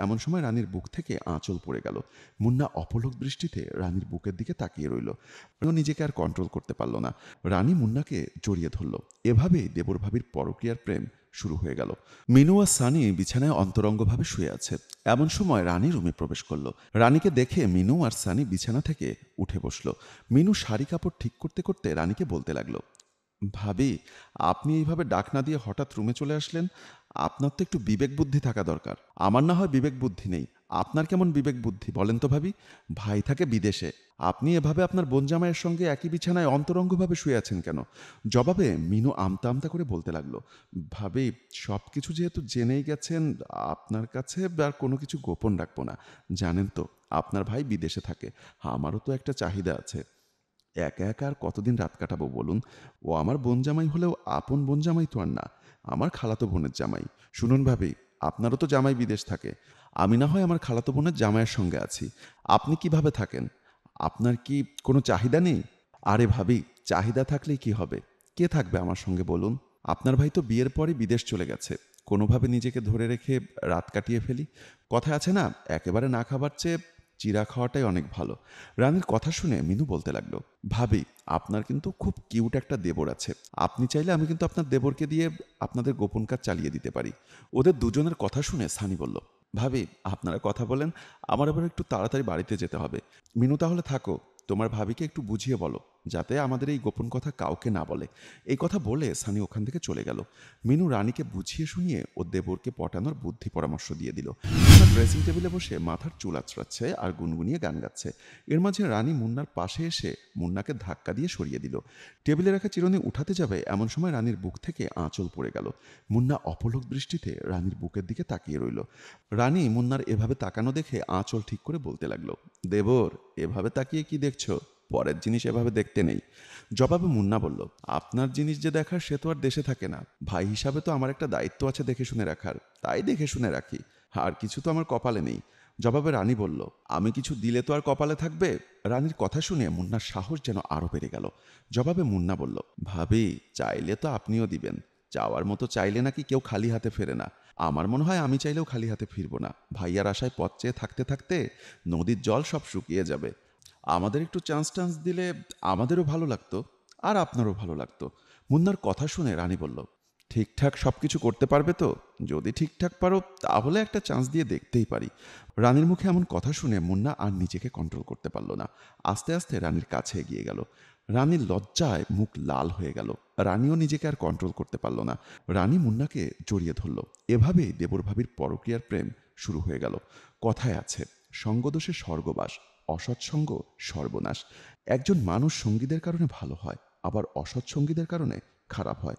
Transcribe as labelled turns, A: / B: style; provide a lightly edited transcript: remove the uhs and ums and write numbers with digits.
A: এমন সময় রানীর বুক থেকে আঁচল পড়ে গেল। মুন্না অপলক দৃষ্টিতে রানীর বুকের দিকে তাকিয়ে রইল। ও নিজেকে আর কন্ট্রোল করতে পারল না। রানী মুন্নাকে জড়িয়ে ধরল। এভাবেই দেবর ভাবির পরকীয়ার প্রেম শুরু হয়ে গেল। মিনু আর সানি বিছানায় অন্তরঙ্গভাবে শুয়ে আছে। এমন সময় রানী রুমে প্রবেশ করল। রানীকে দেখে মিনু আর সানি বিছানা থেকে উঠে বসল। মিনু শাড়ি কাপড় ঠিক করতে করতে রানীকে বলতে লাগলো, ভাবি, আপনি এইভাবে ডাক না দিয়ে হঠাৎ রুমে চলে আসলেন। আপনার তো একটু বিবেক বুদ্ধি থাকা দরকার। আমার না হয় বিবেক বুদ্ধি নেই, আপনার কেমন বিবেক বুদ্ধি বলেন তো ভাবি? ভাই থাকে বিদেশে, আপনি এভাবে আপনার বোন জামাইয়ের সঙ্গে একই বিছানায় অন্তরঙ্গভাবে শুয়ে আছেন কেন? জবাবে মিনু আমতা আমতা করে বলতে লাগলো, ভাবি, সব কিছু যেহেতু জেনেই গেছেন, আপনার কাছে আর কোনো কিছু গোপন রাখবো না। জানেন তো, আপনার ভাই বিদেশে থাকে, আমারও তো একটা চাহিদা আছে। একা একা আর কতদিন রাত কাটাবো বলুন? ও আমার বোন জামাই হলেও আপন বোন জামাই তো আর না, আমার খালাতো বোনের জামাই। শুনুন ভাবি, আপনারও তো জামাই বিদেশ থাকে, আমি না হয় আমার খালাতো বোনের জামাইয়ের সঙ্গে আছি। আপনি কিভাবে থাকেন? আপনার কি কোনো চাহিদা নেই? আরে ভাবি, চাহিদা থাকলেই কি হবে? কে থাকবে আমার সঙ্গে বলুন? আপনার ভাই তো বিয়ের পরই বিদেশ চলে গেছে। কোনোভাবে নিজেকে ধরে রেখে রাত কাটিয়ে ফেলি। কথায় আছে না, একেবারে না খাবার চেয়ে চিরা খাওয়াটাই অনেক ভালো। রানীর কথা শুনে মিনু বলতে লাগলো, ভাবি, আপনার কিন্তু খুব কিউট একটা দেবর আছে। আপনি চাইলে আমি কিন্তু আপনার দেবরকে দিয়ে আপনাদের গোপন কাজ চালিয়ে দিতে পারি। ওদের দুজনের কথা শুনে সানি বলল, ভাবি, আপনারা কথা বলেন, আমার আবার একটু তাড়াতাড়ি বাড়িতে যেতে হবে। মিনু, তাহলে থাকো, তোমার ভাবিকে একটু বুঝিয়ে বলো যাতে আমাদের এই গোপন কথা কাউকে না বলে। এই কথা বলে সানি ওখান থেকে চলে গেল। মিনু রানীকে বুঝিয়ে শুনিয়ে ও দেবরকে পটানোর বুদ্ধি পরামর্শ দিয়ে দিল। মুন্না ড্রেসিং টেবিলে বসে মাথার চুল আঁচড়াচ্ছে আর গুনগুনিয়ে গান গাচ্ছে। এর মাঝে রানী মুন্নার পাশে এসে মুন্নাকে ধাক্কা দিয়ে সরিয়ে দিল। টেবিলে রাখা চিরুনি উঠাতে যাবে এমন সময় রানীর বুক থেকে আঁচল পড়ে গেল। মুন্না অপলক দৃষ্টিতে রানীর বুকের দিকে তাকিয়ে রইল। রানী মুন্নার এভাবে তাকানো দেখে আঁচল ঠিক করে বলতে লাগলো, দেবর, এভাবে তাকিয়ে কি দেখছো? পরের জিনিস এভাবে দেখতে নেই। জবাবে মুন্না বলল, আপনার জিনিস যে দেখার সে তো আর দেশে থাকে না। ভাই হিসাবে তো আমার একটা দায়িত্ব আছে দেখে শুনে রাখার, তাই দেখে শুনে রাখি। আর কিছু তো আমার কপালে নেই। জবাবে রানী বলল, আমি কিছু দিলে তো আর কপালে থাকবে? রানীর কথা শুনে মুন্নার সাহস যেন আরো বেড়ে গেল। জবাবে মুন্না বলল, ভাবি, চাইলে তো আপনিও দিবেন। চাওয়ার মতো চাইলে নাকি কেউ খালি হাতে ফেরে না। আমার মনে হয় আমি চাইলেও খালি হাতে ফিরবো না। ভাইয়ার আশায় পথ চেয়ে থাকতে থাকতে নদীর জল সব শুকিয়ে যাবে। আমাদের একটু চান্স টান্স দিলে আমাদেরও ভালো লাগতো, আর আপনারও ভালো লাগতো। মুন্নার কথা শুনে রানী বলল, ঠিকঠাক সব কিছু করতে পারবে তো? যদি ঠিকঠাক পারো তাহলে একটা চান্স দিয়ে দেখতেই পারি। রানীর মুখে এমন কথা শুনে মুন্না আর নিজেকে কন্ট্রোল করতে পারল না। আস্তে আস্তে রানীর কাছে এগিয়ে গেল। রানীর লজ্জায় মুখ লাল হয়ে গেল। রানীও নিজেকে আর কন্ট্রোল করতে পারল না। রানী মুন্নাকে জড়িয়ে ধরল। এভাবেই দেবর ভাবির পরকীয়ার প্রেম শুরু হয়ে গেল। কথায় আছে, সঙ্গদোষে স্বর্গবাস, অসৎসঙ্গ সর্বনাশ। একজন মানুষ সঙ্গীদের কারণে ভালো হয়, আবার অসৎ সঙ্গীদের কারণে খারাপ হয়।